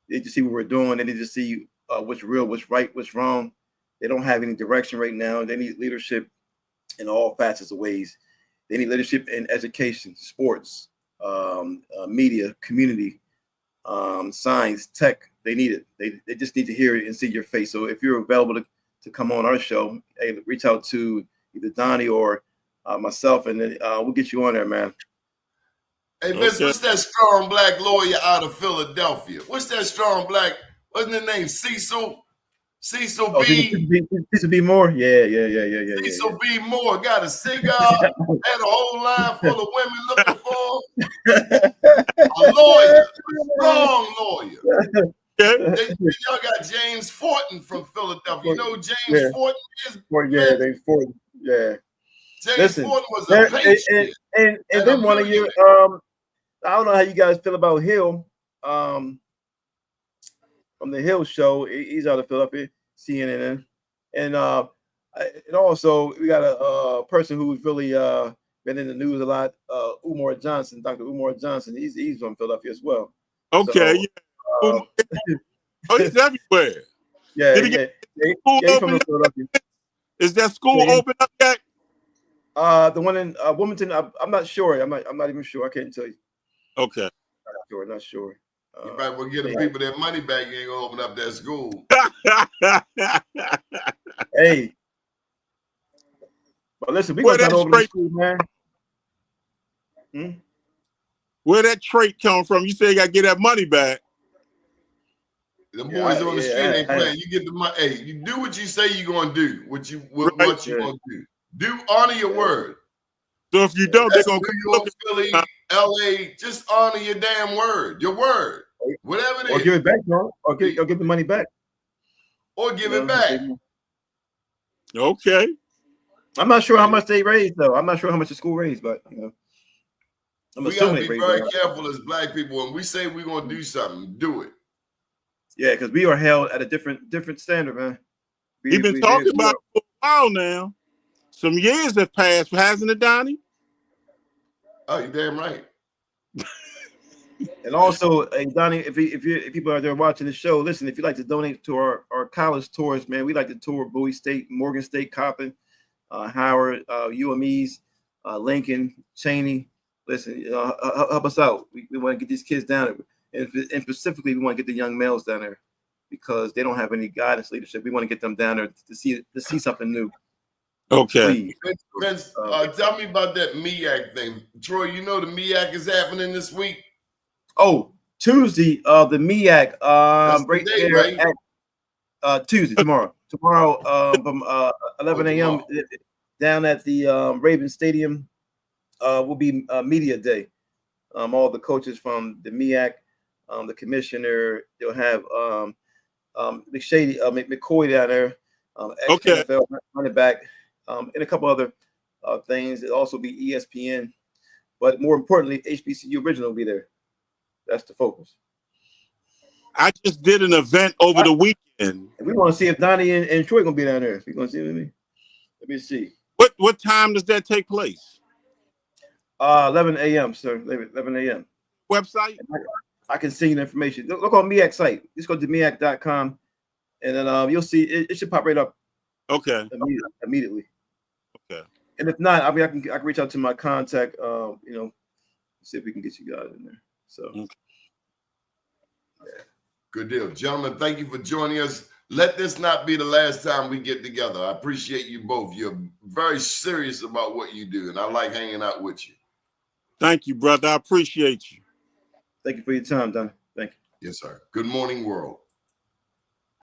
need to see what we're doing. They need to see what's real, what's right, what's wrong. They don't have any direction right now. They need leadership in all facets of ways. They need leadership in education, sports, media, community, science, tech. They need it. They just need to hear it and see your face. So if you're available to come on our show, hey, reach out to either Donnie or myself, and then we'll get you on there, man. Hey, Vince, what's that strong black lawyer out of Philadelphia? What's that strong black? Wasn't his name Cecil? Cecil B. Cecil B. Moore. Yeah. Cecil B. Moore got a cigar, had a whole line full of women looking for him. A lawyer, a strong lawyer. Y'all got James Fortin from Philadelphia. You know who James Fortin is? James Fortin. Yeah. James Fortin was a patriot. And then one of you, I don't know how you guys feel about Hill, from the Hill show. He's out of Philadelphia, CNN, and also we got a person who's really been in the news a lot, Umar Johnson, Dr. Umar Johnson. He's from Philadelphia as well. Okay, so, he's everywhere. Yeah, Did he get school open yet? Is that school open up yet? The one in Wilmington, I'm not sure. I'm not even sure. I can't tell you. Okay. Not sure. You might well get the people their money back. You ain't gonna open up that school. Hey, but listen, we gonna open the school, man. Where that trait come from? You say you gotta get that money back. The boys on the street ain't playing. You get the money. Hey, you do what you say you're gonna do. What you gonna do. Honor your word. So if you don't, they're gonna New York, Philly, LA. Just honor your damn word. Your word. Whatever it is. Or give it back, bro. Or give the money back. Or give it back. Okay. I'm not sure how much they raised, though. I'm not sure how much the school raised, but we gotta be very careful as black people. When we say we're gonna do something, do it. Yeah, because we are held at a different standard, man. We've been talking about it for a while now. Some years have passed, hasn't it, Donnie? Oh, you're damn right. And also, Donnie, if people are there watching the show, listen, if you'd like to donate to our college tours, man, we like to tour Bowie State, Morgan State, Coppin, Howard, UMEs, Lincoln, Cheney. Listen, help us out. We want to get these kids down there. And specifically, we want to get the young males down there because they don't have any guidance leadership. We want to get them down there to see something new. Okay. Vince, tell me about that MEAC thing. Troy, you know the MEAC is happening this week? Oh, Tuesday, the MEAC. Right there, right? Tuesday, tomorrow. From 11 a.m. down at the Ravens Stadium will be media day. All the coaches from the MEAC, the commissioner, they'll have McCoy down there, ex-NFL running back, and a couple other things. It'll also be ESPN, but more importantly, HBCU Original will be there. That's the focus. I just did an event over the weekend. We want to see if Donnie and Troy gonna be down there. You gonna see me? Let me see. What time does that take place? 11 a.m., sir. 11 a.m. Website? I can send you the information. Look on MEAC site. Just go to MEAC.com, and then you'll see it should pop right up. Okay. Immediately. Okay. And if not, I can reach out to my contact. See if we can get you guys in there. So. Okay. Yeah. Good deal, gentlemen. Thank you for joining us. Let this not be the last time we get together. I appreciate you both. You're very serious about what you do, and I like hanging out with you. Thank you, brother. I appreciate you. Thank you for your time, Don. Thank you. Yes, sir. Good morning, world.